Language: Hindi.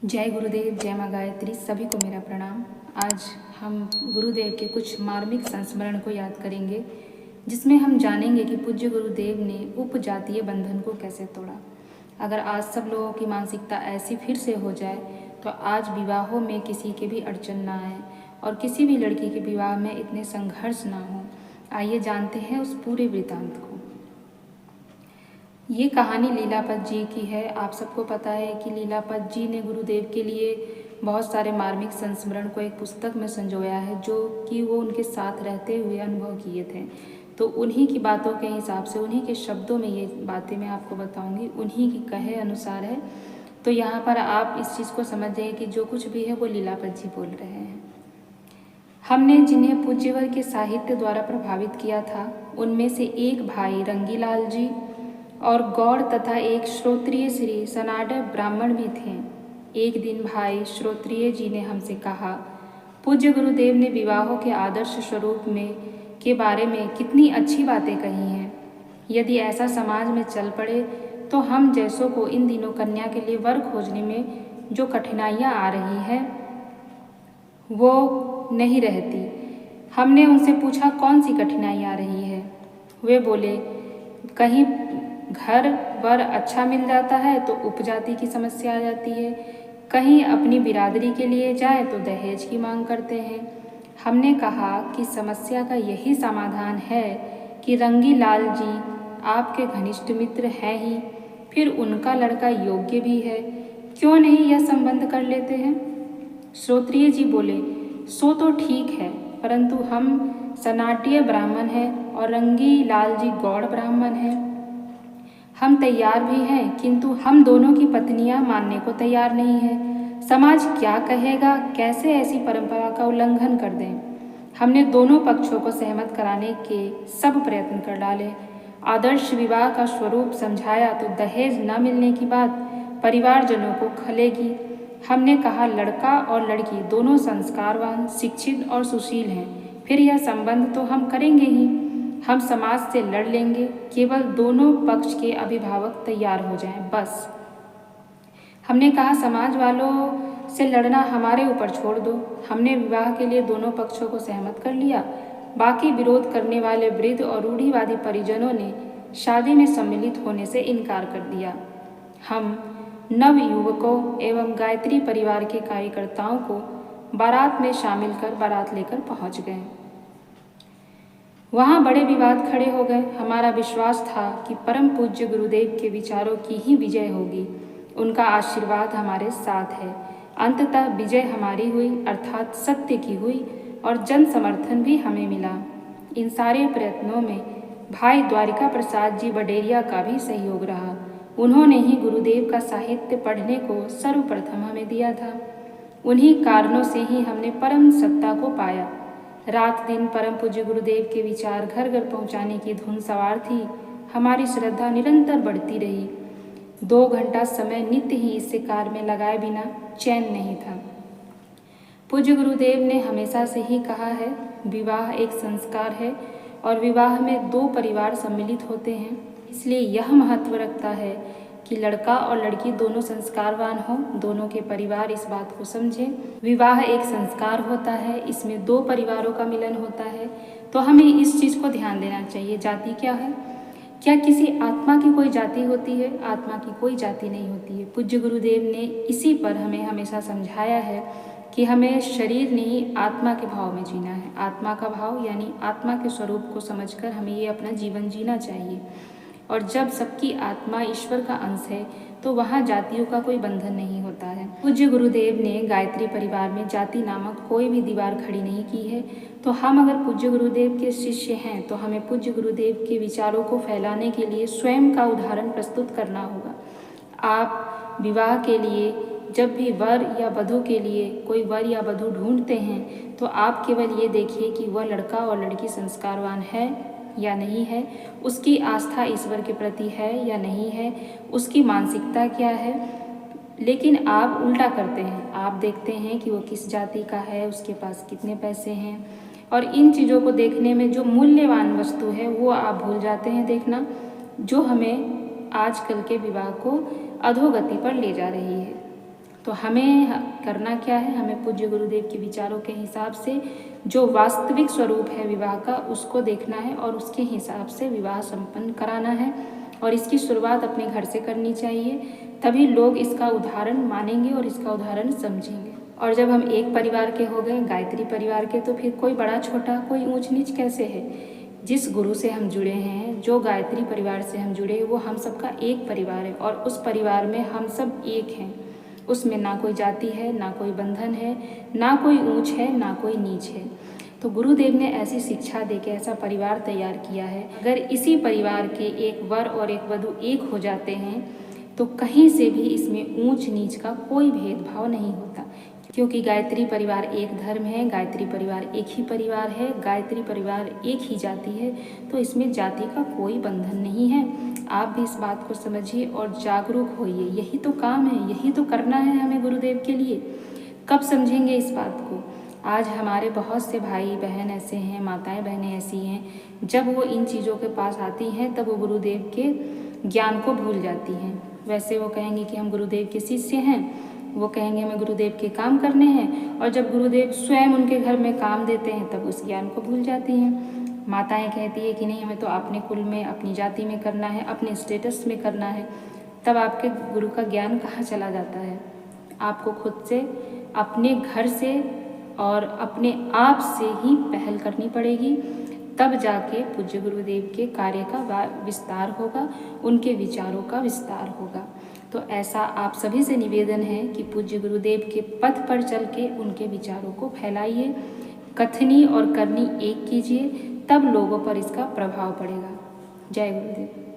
जय गुरुदेव, जय माँ गायत्री। सभी को मेरा प्रणाम। आज हम गुरुदेव के कुछ मार्मिक संस्मरण को याद करेंगे, जिसमें हम जानेंगे कि पूज्य गुरुदेव ने उपजातीय बंधन को कैसे तोड़ा। अगर आज सब लोगों की मानसिकता ऐसी फिर से हो जाए तो आज विवाहों में किसी के भी अड़चन ना आए और किसी भी लड़की के विवाह में इतने संघर्ष ना हो। आइए जानते हैं उस पूरे वृतांत को। ये कहानी लीलापत जी की है। आप सबको पता है कि लीलापत जी ने गुरुदेव के लिए बहुत सारे मार्मिक संस्मरण को एक पुस्तक में संजोया है, जो कि वो उनके साथ रहते हुए अनुभव किए थे। तो उन्हीं की बातों के हिसाब से, उन्हीं के शब्दों में ये बातें मैं आपको बताऊंगी, उन्हीं की कहे अनुसार है। तो यहाँ पर आप इस चीज़ को समझ जाइए कि जो कुछ भी है वो लीलापत जी बोल रहे हैं। हमने जिन्हें पूज्यवर के साहित्य द्वारा प्रभावित किया था, उनमें से एक भाई रंगीलाल जी और गौड़ तथा एक श्रोत्रिय श्री सनाडय ब्राह्मण भी थे। एक दिन भाई श्रोत्रिय जी ने हमसे कहा, पूज्य गुरुदेव ने विवाहों के आदर्श स्वरूप में के बारे में कितनी अच्छी बातें कही हैं। यदि ऐसा समाज में चल पड़े तो हम जैसों को इन दिनों कन्या के लिए वर खोजने में जो कठिनाइयाँ आ रही हैं वो नहीं रहती। हमने उनसे पूछा, कौन सी कठिनाई आ रही है? वे बोले, कहीं घर वर अच्छा मिल जाता है तो उपजाति की समस्या आ जाती है, कहीं अपनी बिरादरी के लिए जाए तो दहेज की मांग करते हैं। हमने कहा कि समस्या का यही समाधान है कि रंगीलाल जी आपके घनिष्ठ मित्र हैं ही, फिर उनका लड़का योग्य भी है, क्यों नहीं यह संबंध कर लेते हैं? श्रोत्रिय जी बोले, सो तो ठीक है, परंतु हम सनाट्य ब्राह्मण हैं और रंगीलाल जी गौड़ ब्राह्मण हैं। हम तैयार भी हैं, किंतु हम दोनों की पत्नियां मानने को तैयार नहीं है। समाज क्या कहेगा? कैसे ऐसी परंपरा का उल्लंघन कर दें? हमने दोनों पक्षों को सहमत कराने के सब प्रयत्न कर डाले। आदर्श विवाह का स्वरूप समझाया तो दहेज न मिलने की बात परिवारजनों को खलेगी। हमने कहा, लड़का और लड़की दोनों संस्कारवान, शिक्षित और सुशील हैं, फिर यह संबंध तो हम करेंगे ही। हम समाज से लड़ लेंगे, केवल दोनों पक्ष के अभिभावक तैयार हो जाएं, बस। हमने कहा, समाज वालों से लड़ना हमारे ऊपर छोड़ दो। हमने विवाह के लिए दोनों पक्षों को सहमत कर लिया। बाकी विरोध करने वाले वृद्ध और रूढ़िवादी परिजनों ने शादी में सम्मिलित होने से इनकार कर दिया। हम नव युवकों एवं गायत्री परिवार के कार्यकर्ताओं को बारात में शामिल कर बारात लेकर पहुंच गए। वहाँ बड़े विवाद खड़े हो गए। हमारा विश्वास था कि परम पूज्य गुरुदेव के विचारों की ही विजय होगी। उनका आशीर्वाद हमारे साथ है। अंततः विजय हमारी हुई, अर्थात सत्य की हुई, और जन समर्थन भी हमें मिला। इन सारे प्रयत्नों में भाई द्वारिका प्रसाद जी बडेरिया का भी सहयोग रहा। उन्होंने ही गुरुदेव का साहित्य पढ़ने को सर्वप्रथम हमें दिया था। उन्हीं कारणों से ही हमने परम सत्ता को पाया। रात दिन परम पूज्य गुरुदेव के विचार घर घर पहुंचाने की धुन सवार थी। हमारी श्रद्धा निरंतर बढ़ती रही। 2 घंटा समय नित्य ही इस कार्य में लगाए बिना चैन नहीं था। पूज्य गुरुदेव ने हमेशा से ही कहा है, विवाह एक संस्कार है और विवाह में 2 परिवार सम्मिलित होते हैं। इसलिए यह महत्व रखता है कि लड़का और लड़की दोनों संस्कारवान हों, दोनों के परिवार इस बात को समझें। विवाह एक संस्कार होता है, इसमें 2 परिवारों का मिलन होता है। तो हमें इस चीज़ को ध्यान देना चाहिए। जाति क्या है? क्या किसी आत्मा की कोई जाति होती है? आत्मा की कोई जाति नहीं होती है। पूज्य गुरुदेव ने इसी पर हमें हमेशा समझाया है कि हमें शरीर नहीं, आत्मा के भाव में जीना है। आत्मा का भाव यानी आत्मा के स्वरूप को समझकर हमें ये अपना जीवन जीना चाहिए। और जब सबकी आत्मा ईश्वर का अंश है तो वहाँ जातियों का कोई बंधन नहीं होता है। पूज्य गुरुदेव ने गायत्री परिवार में जाति नामक कोई भी दीवार खड़ी नहीं की है। तो हम अगर पूज्य गुरुदेव के शिष्य हैं तो हमें पूज्य गुरुदेव के विचारों को फैलाने के लिए स्वयं का उदाहरण प्रस्तुत करना होगा। आप विवाह के लिए जब भी वर या वधू के लिए कोई वर या वधू ढूंढते हैं तो आप केवल ये देखिए कि वह लड़का और लड़की संस्कारवान है या नहीं है, उसकी आस्था ईश्वर के प्रति है या नहीं है, उसकी मानसिकता क्या है। लेकिन आप उल्टा करते हैं। आप देखते हैं कि वो किस जाति का है, उसके पास कितने पैसे हैं, और इन चीज़ों को देखने में जो मूल्यवान वस्तु है वो आप भूल जाते हैं देखना, जो हमें आजकल के विवाह को अधोगति पर ले जा रही है। तो हमें करना क्या है, हमें पूज्य गुरुदेव के विचारों के हिसाब से जो वास्तविक स्वरूप है विवाह का उसको देखना है और उसके हिसाब से विवाह संपन्न कराना है। और इसकी शुरुआत अपने घर से करनी चाहिए, तभी लोग इसका उदाहरण मानेंगे और इसका उदाहरण समझेंगे। और जब हम एक परिवार के हो गए, गायत्री परिवार के, तो फिर कोई बड़ा छोटा, कोई ऊंच नीच कैसे है। जिस गुरु से हम जुड़े हैं, जो गायत्री परिवार से हम जुड़े, वो हम सबका एक परिवार है और उस परिवार में हम सब एक हैं। उसमें ना कोई जाति है, ना कोई बंधन है, ना कोई ऊंच है, ना कोई नीच है। तो गुरुदेव ने ऐसी शिक्षा देके ऐसा परिवार तैयार किया है। अगर इसी परिवार के एक वर और एक वधू एक हो जाते हैं तो कहीं से भी इसमें ऊंच नीच का कोई भेदभाव नहीं होता, क्योंकि गायत्री परिवार एक धर्म है, गायत्री परिवार एक ही परिवार है, गायत्री परिवार एक ही जाति है। तो इसमें जाति का कोई बंधन नहीं है। आप भी इस बात को समझिए और जागरूक होइए। यही तो काम है, यही तो करना है हमें गुरुदेव के लिए। कब समझेंगे इस बात को। आज हमारे बहुत से भाई बहन ऐसे हैं, माताएं बहनें ऐसी हैं, जब वो इन चीज़ों के पास आती हैं तब वो गुरुदेव के ज्ञान को भूल जाती हैं। वैसे वो कहेंगे कि हम गुरुदेव के शिष्य हैं, वो कहेंगे हमें गुरुदेव के काम करने हैं, और जब गुरुदेव स्वयं उनके घर में काम देते हैं तब उस ज्ञान को भूल जाती हैं। माताएं कहती है कि नहीं, हमें तो अपने कुल में, अपनी जाति में करना है, अपने स्टेटस में करना है। तब आपके गुरु का ज्ञान कहाँ चला जाता है। आपको खुद से, अपने घर से और अपने आप से ही पहल करनी पड़ेगी, तब जाके पूज्य गुरुदेव के कार्य का विस्तार होगा, उनके विचारों का विस्तार होगा। तो ऐसा आप सभी से निवेदन है कि पूज्य गुरुदेव के पथ पर चल के उनके विचारों को फैलाइए, कथनी और करनी एक कीजिए, तब लोगों पर इसका प्रभाव पड़ेगा। जय गुरुदेव।